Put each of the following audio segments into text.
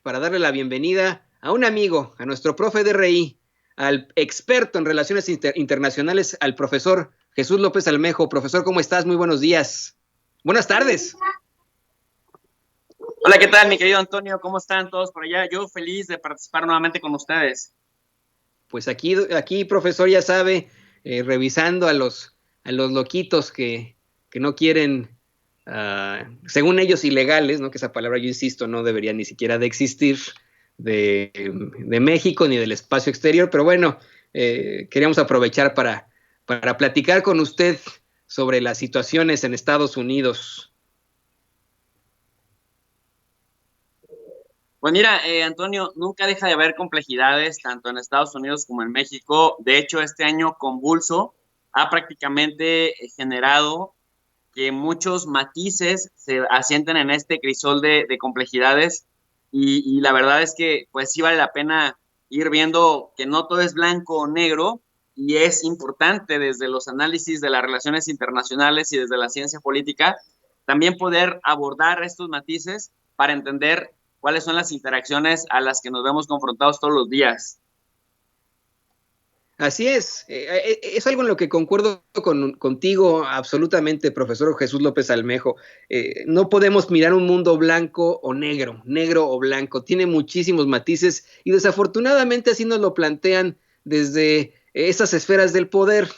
para darle la bienvenida a un amigo, a nuestro profe de RI, al experto en relaciones internacionales, al profesor Jesús López Almejo. Profesor, ¿cómo estás? Muy buenos días. Buenas tardes. Hola, ¿qué tal, mi querido Antonio? ¿Cómo están todos por allá? Yo feliz de participar nuevamente con ustedes. Pues aquí profesor, ya sabe, revisando a los loquitos que no quieren, según ellos, ilegales, ¿no? Que esa palabra, yo insisto, no debería ni siquiera de existir, de México ni del espacio exterior, pero bueno, queríamos aprovechar para platicar con usted sobre las situaciones en Estados Unidos. Pues mira, Antonio, nunca deja de haber complejidades tanto en Estados Unidos como en México. De hecho, este año convulso ha prácticamente generado que muchos matices se asienten en este crisol de complejidades y la verdad es que pues sí vale la pena ir viendo que no todo es blanco o negro y es importante desde los análisis de las relaciones internacionales y desde la ciencia política también poder abordar estos matices para entender cuáles son las interacciones a las que nos vemos confrontados todos los días. Así es algo en lo que concuerdo contigo absolutamente, profesor Jesús López Almejo. No podemos mirar un mundo blanco o negro, negro o blanco. Tiene muchísimos matices y desafortunadamente así nos lo plantean desde esas esferas del poder.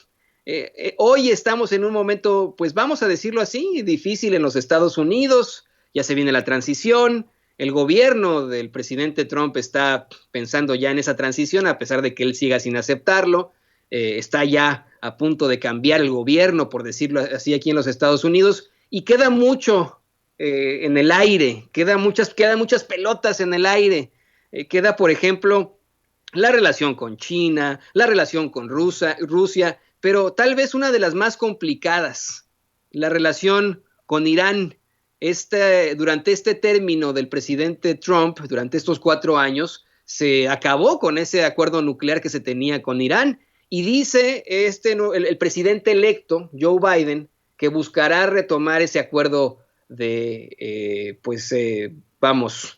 Hoy estamos en un momento, pues vamos a decirlo así, difícil en los Estados Unidos. Ya se viene la transición. El gobierno del presidente Trump está pensando ya en esa transición, a pesar de que él siga sin aceptarlo. Está ya a punto de cambiar el gobierno, por decirlo así, aquí en los Estados Unidos, y queda mucho en el aire, quedan muchas pelotas en el aire. Queda, por ejemplo, la relación con China, la relación con Rusia, pero tal vez una de las más complicadas, la relación con Irán. Durante este término del presidente Trump, durante estos 4 años, se acabó con ese acuerdo nuclear que se tenía con Irán y dice el presidente electo, Joe Biden, que buscará retomar ese acuerdo de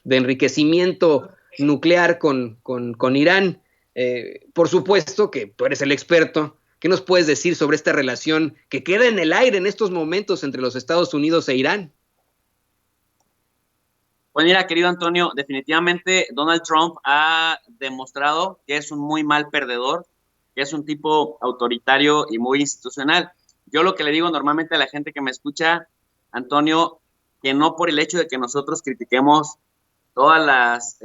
enriquecimiento nuclear con Irán. Por supuesto que tú eres el experto. ¿Qué nos puedes decir sobre esta relación que queda en el aire en estos momentos entre los Estados Unidos e Irán? Pues mira, querido Antonio, definitivamente Donald Trump ha demostrado que es un muy mal perdedor, que es un tipo autoritario y muy institucional. Yo lo que le digo normalmente a la gente que me escucha, Antonio, que no por el hecho de que nosotros critiquemos todas las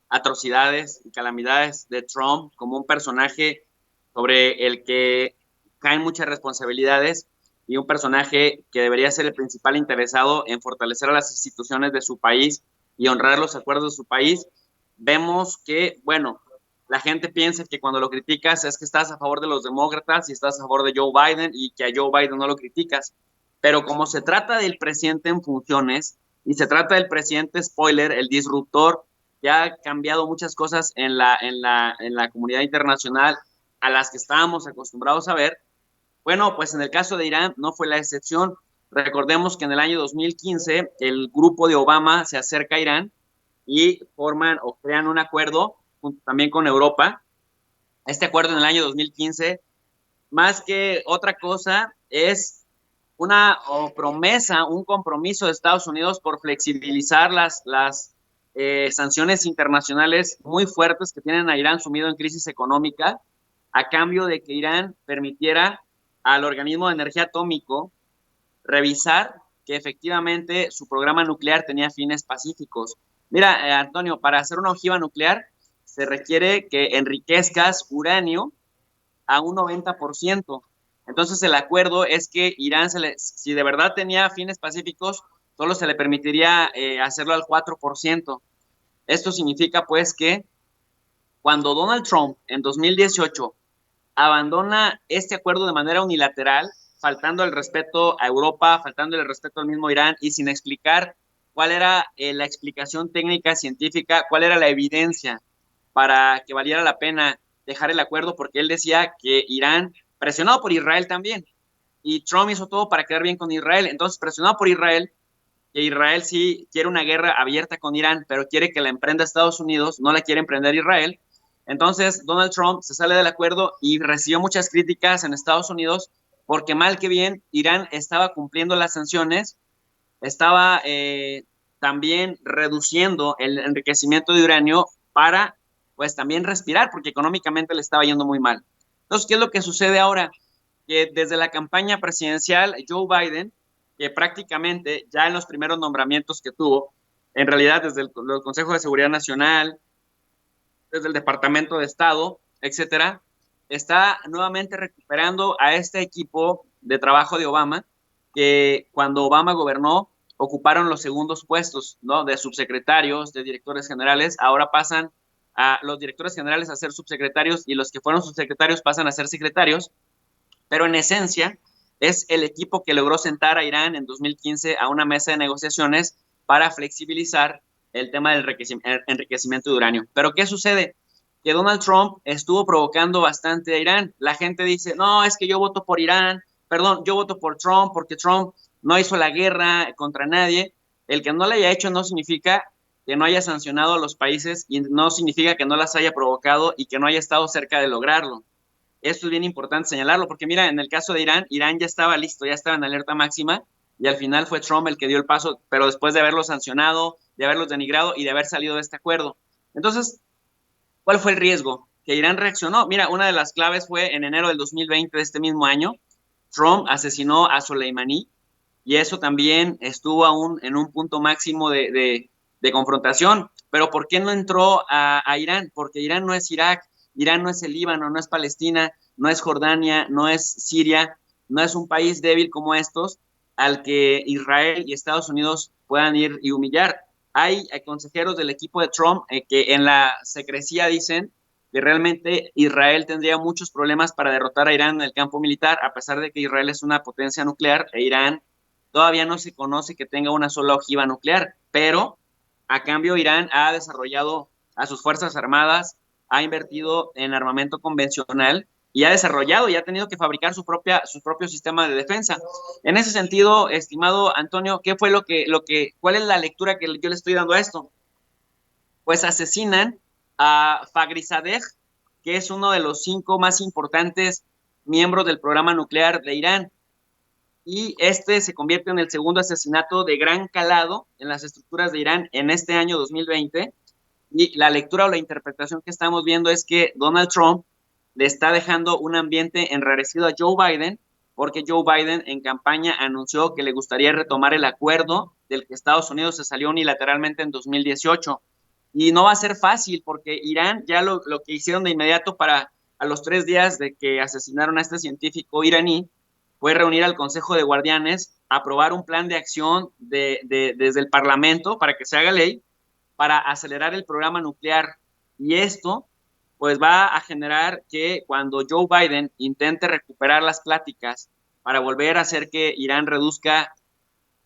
atrocidades y calamidades de Trump como un personaje sobre el que caen muchas responsabilidades y un personaje que debería ser el principal interesado en fortalecer a las instituciones de su país y honrar los acuerdos de su país, vemos que, bueno, la gente piensa que cuando lo criticas es que estás a favor de los demócratas y estás a favor de Joe Biden y que a Joe Biden no lo criticas. Pero como se trata del presidente en funciones y se trata del presidente spoiler, el disruptor, que ha cambiado muchas cosas en la comunidad internacional a las que estábamos acostumbrados a ver, bueno, pues en el caso de Irán no fue la excepción. Recordemos que en el año 2015 el grupo de Obama se acerca a Irán y forman o crean un acuerdo también con Europa. Este acuerdo en el año 2015, más que otra cosa, es una promesa, un compromiso de Estados Unidos por flexibilizar las sanciones internacionales muy fuertes que tienen a Irán sumido en crisis económica, a cambio de que Irán permitiera al organismo de energía atómico revisar que efectivamente su programa nuclear tenía fines pacíficos. Mira, Antonio, para hacer una ojiva nuclear se requiere que enriquezcas uranio a un 90%. Entonces el acuerdo es que Irán, si de verdad tenía fines pacíficos, solo se le permitiría hacerlo al 4%. Esto significa pues que cuando Donald Trump en 2018 abandona este acuerdo de manera unilateral, faltando el respeto a Europa, faltando el respeto al mismo Irán y sin explicar cuál era la explicación técnica, científica, cuál era la evidencia para que valiera la pena dejar el acuerdo, porque él decía que Irán, presionado por Israel también, y Trump hizo todo para quedar bien con Israel, entonces presionado por Israel, que Israel sí quiere una guerra abierta con Irán, pero quiere que la emprenda Estados Unidos, no la quiere emprender Israel. Entonces, Donald Trump se sale del acuerdo y recibió muchas críticas en Estados Unidos porque mal que bien Irán estaba cumpliendo las sanciones, estaba también reduciendo el enriquecimiento de uranio para, pues, también respirar, porque económicamente le estaba yendo muy mal. Entonces, ¿qué es lo que sucede ahora? Que desde la campaña presidencial, Joe Biden, que prácticamente ya en los primeros nombramientos que tuvo, en realidad desde el Consejo de Seguridad Nacional, desde el Departamento de Estado, etcétera, está nuevamente recuperando a este equipo de trabajo de Obama, que cuando Obama gobernó ocuparon los segundos puestos, ¿no? De subsecretarios, de directores generales, ahora pasan a los directores generales a ser subsecretarios y los que fueron subsecretarios pasan a ser secretarios, pero en esencia es el equipo que logró sentar a Irán en 2015 a una mesa de negociaciones para flexibilizar el tema del enriquecimiento de uranio. Pero ¿qué sucede? Que Donald Trump estuvo provocando bastante a Irán. La gente dice, no, es que yo voto por Irán, perdón, yo voto por Trump porque Trump no hizo la guerra contra nadie. El que no la haya hecho no significa que no haya sancionado a los países y no significa que no las haya provocado y que no haya estado cerca de lograrlo. Esto es bien importante señalarlo, porque mira, en el caso de Irán, Irán ya estaba listo, ya estaba en alerta máxima, y al final fue Trump el que dio el paso, pero después de haberlos sancionado, de haberlos denigrado y de haber salido de este acuerdo. Entonces, ¿cuál fue el riesgo? Que Irán reaccionó. Mira, una de las claves fue en enero del 2020 de este mismo año, Trump asesinó a Soleimani, y eso también estuvo aún en un punto máximo de confrontación. Pero ¿por qué no entró a Irán? Porque Irán no es Irak, Irán no es el Líbano, no es Palestina, no es Jordania, no es Siria, no es un país débil como estos al que Israel y Estados Unidos puedan ir y humillar. Hay consejeros del equipo de Trump que en la secrecía dicen que realmente Israel tendría muchos problemas para derrotar a Irán en el campo militar, a pesar de que Israel es una potencia nuclear e Irán todavía no se conoce que tenga una sola ojiva nuclear, pero a cambio Irán ha desarrollado a sus fuerzas armadas, ha invertido en armamento convencional y ha desarrollado y ha tenido que fabricar su propio sistema de defensa. En ese sentido, estimado Antonio, ¿qué fue cuál es la lectura que yo le estoy dando a esto? Pues asesinan a Faghrizadeh, que es uno de los 5 más importantes miembros del programa nuclear de Irán, y este se convierte en el segundo asesinato de gran calado en las estructuras de Irán en este año 2020. Y la lectura o la interpretación que estamos viendo es que Donald Trump le está dejando un ambiente enrarecido a Joe Biden, porque Joe Biden en campaña anunció que le gustaría retomar el acuerdo del que Estados Unidos se salió unilateralmente en 2018. Y no va a ser fácil, porque Irán ya lo que hicieron de inmediato para a los 3 días de que asesinaron a este científico iraní, fue reunir al Consejo de Guardianes, aprobar un plan de acción desde el Parlamento para que se haga ley, para acelerar el programa nuclear. Y esto, pues, va a generar que cuando Joe Biden intente recuperar las pláticas para volver a hacer que Irán reduzca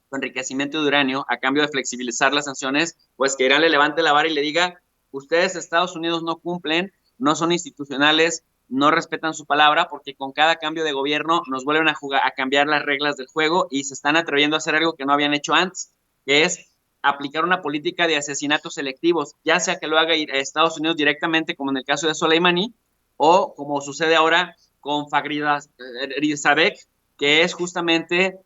su enriquecimiento de uranio a cambio de flexibilizar las sanciones, pues que Irán le levante la vara y le diga, ustedes Estados Unidos no cumplen, no son institucionales, no respetan su palabra, porque con cada cambio de gobierno nos vuelven a cambiar las reglas del juego y se están atreviendo a hacer algo que no habían hecho antes, que es aplicar una política de asesinatos selectivos, ya sea que lo haga Estados Unidos directamente, como en el caso de Soleimani, o como sucede ahora con Faghrizadeh, que es justamente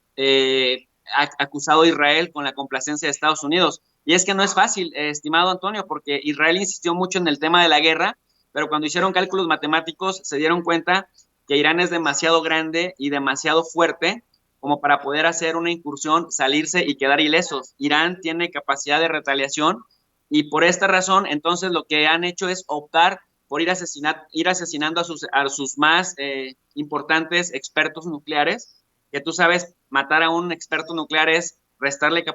acusado a Israel con la complacencia de Estados Unidos. Y es que no es fácil, estimado Antonio, porque Israel insistió mucho en el tema de la guerra, pero cuando hicieron cálculos matemáticos se dieron cuenta que Irán es demasiado grande y demasiado fuerte como para poder hacer una incursión, salirse y quedar ilesos. Irán tiene capacidad de retaliación y por esta razón, entonces lo que han hecho es optar por ir asesinando a sus más importantes expertos nucleares, que tú sabes, matar a un experto nuclear es restarle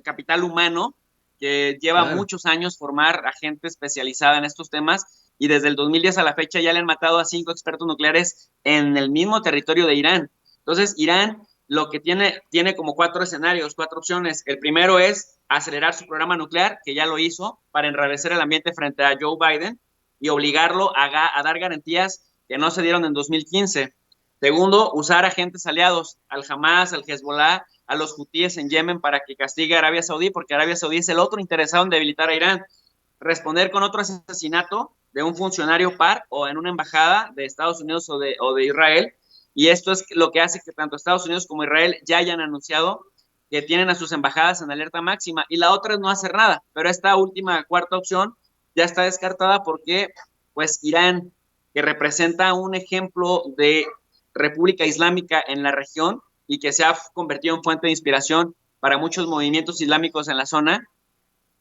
capital humano, que lleva Claro. muchos años formar a gente especializada en estos temas, y desde el 2010 a la fecha ya le han matado a 5 expertos nucleares en el mismo territorio de Irán. Entonces, Irán lo que tiene como 4 escenarios, 4 opciones. El primero es acelerar su programa nuclear, que ya lo hizo, para enrarecer el ambiente frente a Joe Biden y obligarlo a dar garantías que no se dieron en 2015. Segundo, usar agentes aliados, al Hamas, al Hezbollah, a los hutíes en Yemen para que castigue a Arabia Saudí, porque Arabia Saudí es el otro interesado en debilitar a Irán. Responder con otro asesinato de un funcionario par o en una embajada de Estados Unidos o de Israel. Y esto es lo que hace que tanto Estados Unidos como Israel ya hayan anunciado que tienen a sus embajadas en alerta máxima. Y la otra es no hacer nada. Pero esta última, cuarta opción ya está descartada porque, pues, Irán, que representa un ejemplo de república islámica en la región y que se ha convertido en fuente de inspiración para muchos movimientos islámicos en la zona,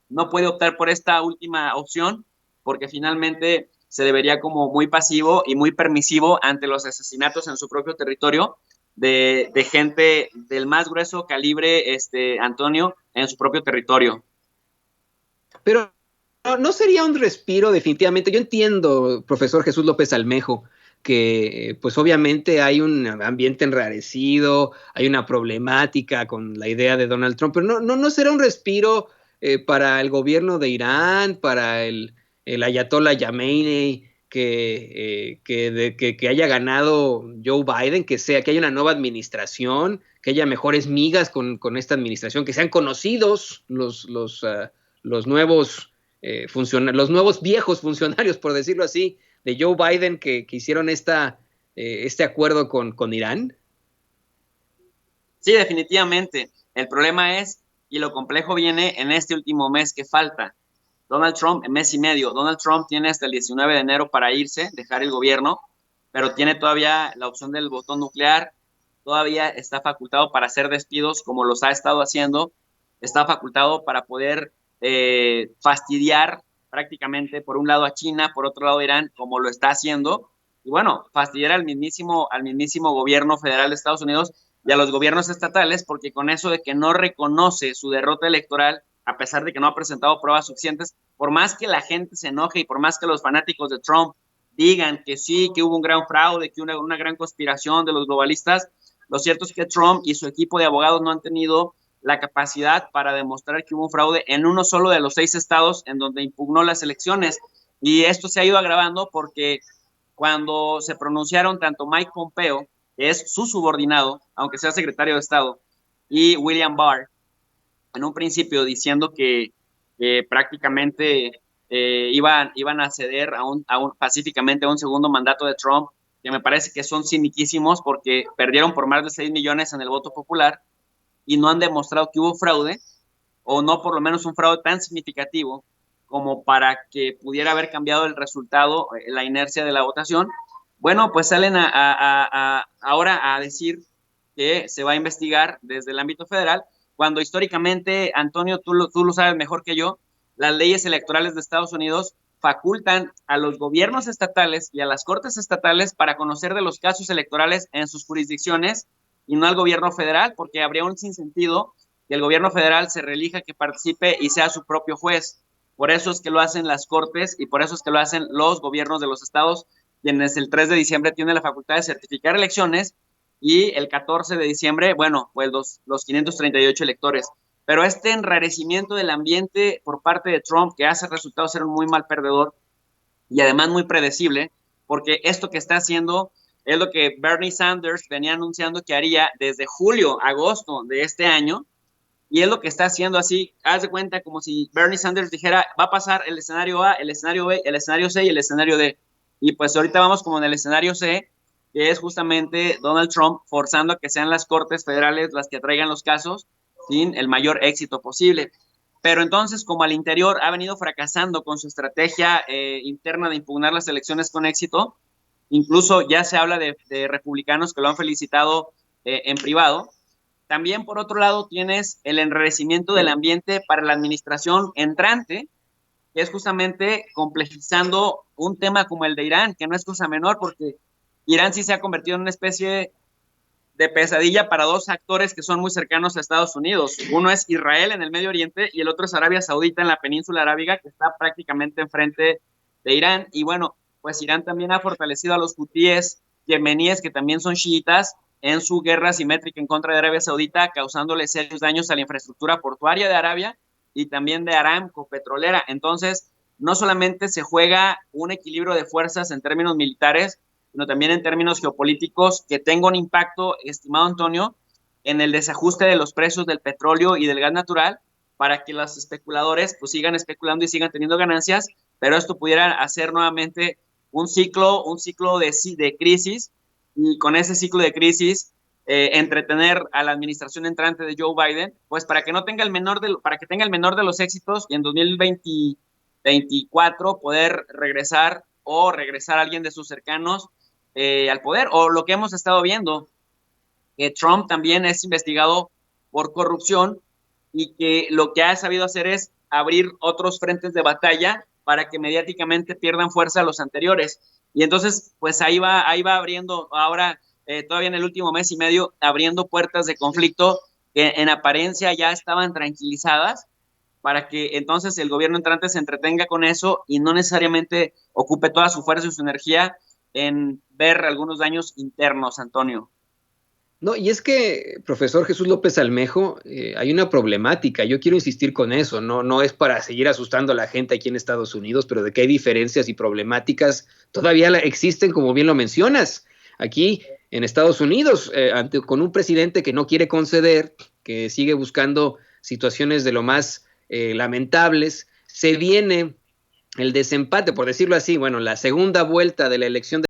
no puede optar por esta última opción porque finalmente se debería como muy pasivo y muy permisivo ante los asesinatos en su propio territorio de gente del más grueso calibre, Antonio, en su propio territorio. Pero no sería un respiro definitivamente. Yo entiendo, profesor Jesús López Almejo, que pues obviamente hay un ambiente enrarecido, hay una problemática con la idea de Donald Trump, pero no será un respiro para el gobierno de Irán, para el ayatollah Yamenei, que haya ganado Joe Biden, que haya una nueva administración, que haya mejores migas con esta administración, que sean conocidos los nuevos los nuevos viejos funcionarios, por decirlo así, de Joe Biden que hicieron este acuerdo con Irán? Sí, definitivamente. El problema es, y lo complejo viene en este último mes que falta. Donald Trump, en mes y medio. Donald Trump tiene hasta el 19 de enero para irse, dejar el gobierno, pero tiene todavía la opción del botón nuclear, todavía está facultado para hacer despidos como los ha estado haciendo, está facultado para poder fastidiar prácticamente por un lado a China, por otro lado a Irán, como lo está haciendo, y bueno, fastidiar al mismísimo gobierno federal de Estados Unidos y a los gobiernos estatales, porque con eso de que no reconoce su derrota electoral, a pesar de que no ha presentado pruebas suficientes, por más que la gente se enoje y por más que los fanáticos de Trump digan que sí, que hubo un gran fraude, que una gran conspiración de los globalistas, lo cierto es que Trump y su equipo de abogados no han tenido la capacidad para demostrar que hubo un fraude en uno solo de los 6 estados en donde impugnó las elecciones. Y esto se ha ido agravando porque cuando se pronunciaron tanto Mike Pompeo, que es su subordinado, aunque sea secretario de Estado, y William Barr, en un principio diciendo que prácticamente iban a ceder pacíficamente a un segundo mandato de Trump, que me parece que son ciniquísimos porque perdieron por más de 6 millones en el voto popular y no han demostrado que hubo fraude, o no por lo menos un fraude tan significativo como para que pudiera haber cambiado el resultado, la inercia de la votación. Bueno, pues salen ahora a decir que se va a investigar desde el ámbito federal, cuando históricamente, Antonio, tú lo sabes mejor que yo, las leyes electorales de Estados Unidos facultan a los gobiernos estatales y a las cortes estatales para conocer de los casos electorales en sus jurisdicciones y no al gobierno federal, porque habría un sinsentido que el gobierno federal se reelija, que participe y sea su propio juez. Por eso es que lo hacen las cortes y por eso es que lo hacen los gobiernos de los estados, quienes el 3 de diciembre tienen la facultad de certificar elecciones y el 14 de diciembre, bueno, pues los 538 electores. Pero este enrarecimiento del ambiente por parte de Trump, que hace resultado ser un muy mal perdedor y además muy predecible, porque esto que está haciendo es lo que Bernie Sanders venía anunciando que haría desde julio, agosto de este año, y es lo que está haciendo así. Haz de cuenta como si Bernie Sanders dijera, va a pasar el escenario A, el escenario B, el escenario C y el escenario D. Y pues ahorita vamos como en el escenario C, que es justamente Donald Trump forzando a que sean las cortes federales las que traigan los casos sin el mayor éxito posible. Pero entonces, como al interior ha venido fracasando con su estrategia interna de impugnar las elecciones con éxito, incluso ya se habla de republicanos que lo han felicitado en privado. También, por otro lado, tienes el enrarecimiento del ambiente para la administración entrante, que es justamente complejizando un tema como el de Irán, que no es cosa menor, porque Irán sí se ha convertido en una especie de pesadilla para dos actores que son muy cercanos a Estados Unidos. Uno es Israel en el Medio Oriente y el otro es Arabia Saudita en la península arábiga, que está prácticamente enfrente de Irán. Y bueno, pues Irán también ha fortalecido a los hutíes yemeníes, que también son chiitas, en su guerra asimétrica en contra de Arabia Saudita, causándole serios daños a la infraestructura portuaria de Arabia y también de Aramco, petrolera. Entonces, no solamente se juega un equilibrio de fuerzas en términos militares, sino también en términos geopolíticos, que tenga un impacto, estimado Antonio, en el desajuste de los precios del petróleo y del gas natural, para que los especuladores pues sigan especulando y sigan teniendo ganancias, pero esto pudiera hacer nuevamente un ciclo de crisis, y con ese ciclo de crisis entretener a la administración entrante de Joe Biden, pues para que no tenga para que tenga el menor de los éxitos, y en 2024 poder regresar a alguien de sus cercanos al poder. O lo que hemos estado viendo, que Trump también es investigado por corrupción, y que lo que ha sabido hacer es abrir otros frentes de batalla para que mediáticamente pierdan fuerza los anteriores. Y entonces, pues ahí va abriendo ahora, todavía en el último mes y medio, abriendo puertas de conflicto que en apariencia ya estaban tranquilizadas, para que entonces el gobierno entrante se entretenga con eso y no necesariamente ocupe toda su fuerza y su energía en ver algunos daños internos, Antonio. No, y es que, profesor Jesús López Almejo, hay una problemática. Yo quiero insistir con eso. No es para seguir asustando a la gente aquí en Estados Unidos, pero de que hay diferencias y problemáticas todavía existen, como bien lo mencionas. Aquí en Estados Unidos, con un presidente que no quiere conceder, que sigue buscando situaciones de lo más lamentables, se viene el desempate, por decirlo así, bueno, la segunda vuelta de la elección